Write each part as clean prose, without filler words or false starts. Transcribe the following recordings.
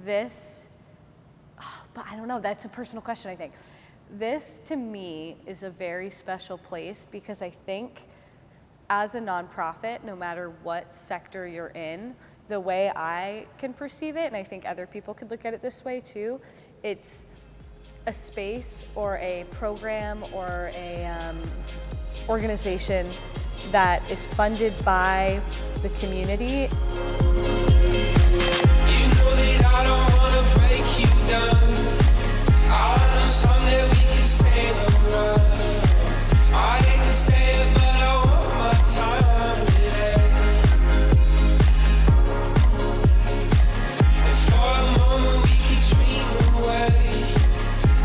this, but I don't know, that's a personal question, I think. This, to me, is a very special place because I think as a nonprofit, no matter what sector you're in, the way I can perceive it, and I think other people could look at it this way too, it's a space or a program or a organization that is funded by the community. You know that I don't wanna break you down. I know someday we can say the love. I hate to say it, but I want my time today. And for a moment we can dream away.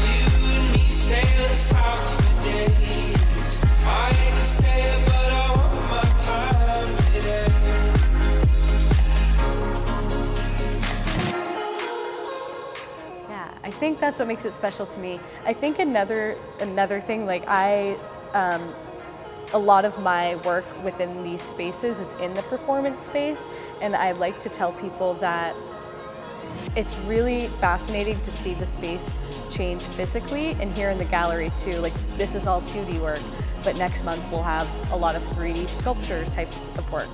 You and me sailing south for days. I hate to say it, but I want my time today. I think that's what makes it special to me. I think another thing, like a lot of my work within these spaces is in the performance space, and I like to tell people that it's really fascinating to see the space change physically, and here in the gallery too. Like, this is all 2D work, but next month we'll have a lot of 3D sculpture type of work.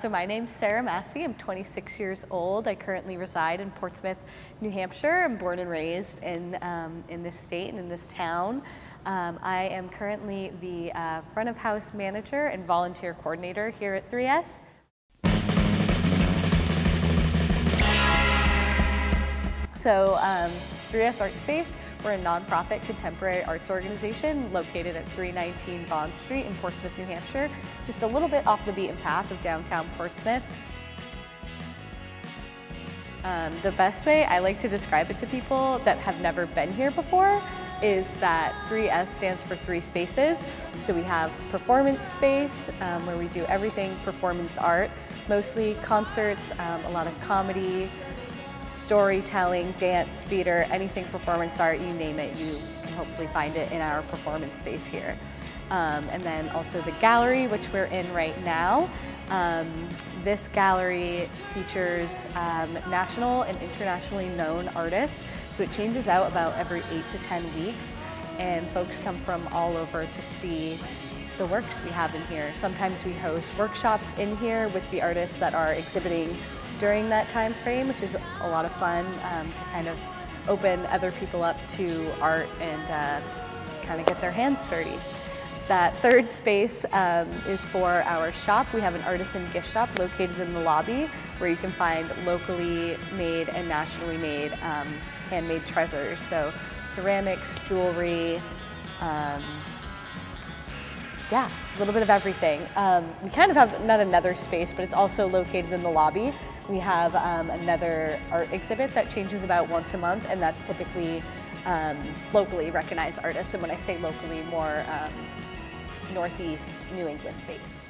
So my name's Sarah Massey. I'm 26 years old. I currently reside in Portsmouth, New Hampshire. I'm born and raised in this state and in this town. I am currently the front of house manager and volunteer coordinator here at 3S. So 3S Artspace, we're a nonprofit contemporary arts organization located at 319 Bond Street in Portsmouth, New Hampshire, just a little bit off the beaten path of downtown Portsmouth. The best way I like to describe it to people that have never been here before is that 3S stands for 3 spaces. So we have performance space, where we do everything performance art, mostly concerts, a lot of comedy, storytelling, dance, theater, anything performance art, you name it, you can hopefully find it in our performance space here. And then also the gallery, which we're in right now. This gallery features national and internationally known artists, so it changes out about every 8 to 10 weeks, and folks come from all over to see the works we have in here. Sometimes we host workshops in here with the artists that are exhibiting during that time frame, which is a lot of fun to kind of open other people up to art and kind of get their hands dirty. That third space is for our shop. We have an artisan gift shop located in the lobby where you can find locally made and nationally made handmade treasures. So ceramics, jewelry, yeah, a little bit of everything. We kind of have not another space, but it's also located in the lobby. We have another art exhibit that changes about once a month, and that's typically locally recognized artists. And when I say locally, more Northeast New England based.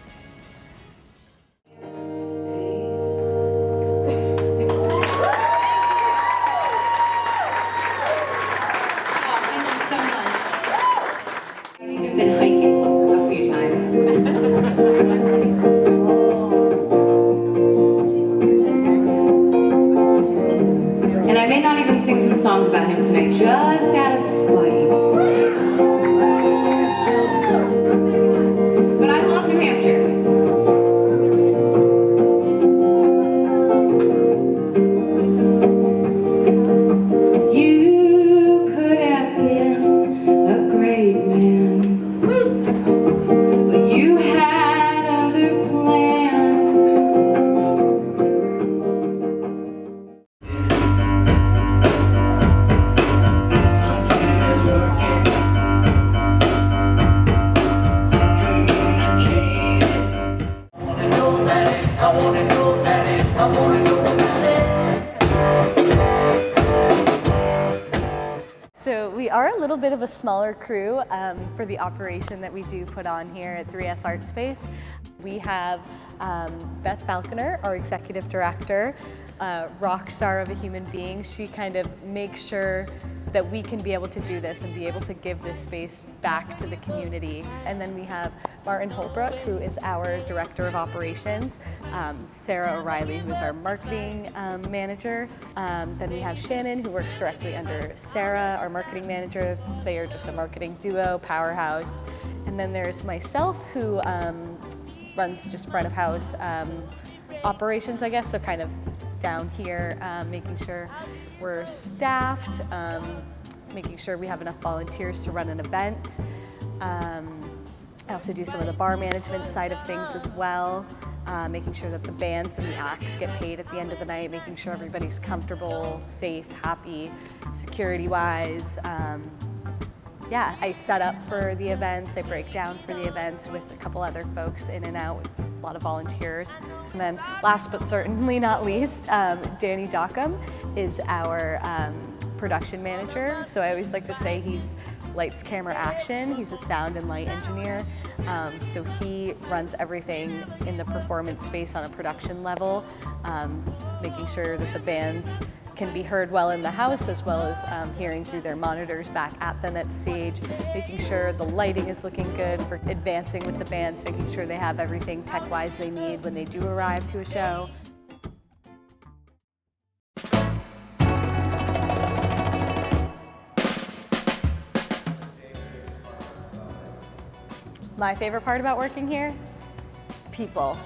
And I may not even sing some songs about him tonight, just out of spite. But I love New Hampshire. You could have been a great man, but you had other plans. So we are a little bit of a smaller crew for the operation that we do put on here at 3S Artspace. We have Beth Falconer, our executive director, rock star of a human being. She kind of makes sure that we can be able to do this and be able to give this space back to the community. And then we have Martin Holbrook, who is our Director of Operations, Sarah O'Reilly, who is our Marketing Manager. Then we have Shannon, who works directly under Sarah, our Marketing Manager. They are just a marketing duo, powerhouse. And then there's myself, who runs just front of house operations, I guess, so kind of down here, making sure we're staffed, making sure we have enough volunteers to run an event. I also do some of the bar management side of things as well, making sure that the bands and the acts get paid at the end of the night, making sure everybody's comfortable, safe, happy, security-wise. Yeah, I set up for the events, I break down for the events with a couple other folks in and out, with a lot of volunteers. And then last but certainly not least, Danny Dockham is our production manager. So I always like to say he's lights, camera, action. He's a sound and light engineer. So he runs everything in the performance space on a production level, making sure that the bands can be heard well in the house, as well as hearing through their monitors back at them at stage, making sure the lighting is looking good for advancing with the bands, making sure they have everything tech-wise they need when they do arrive to a show. My favorite part about working here? People.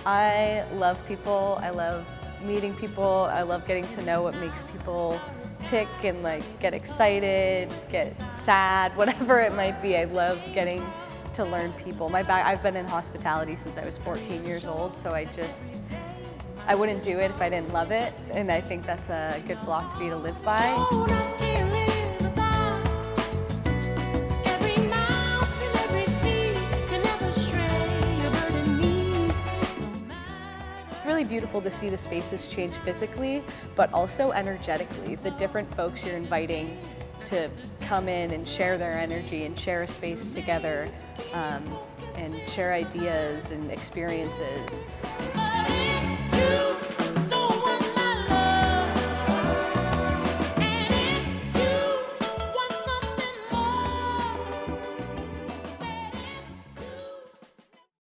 I love people. I love meeting people. I love getting to know what makes people tick and like get excited, get sad, whatever it might be. I love getting to learn people. I've been in hospitality since I was 14 years old, so I wouldn't do it if I didn't love it, and I think that's a good philosophy to live by. Really beautiful to see the spaces change physically, but also energetically. The different folks you're inviting to come in and share their energy and share a space together, and share ideas and experiences.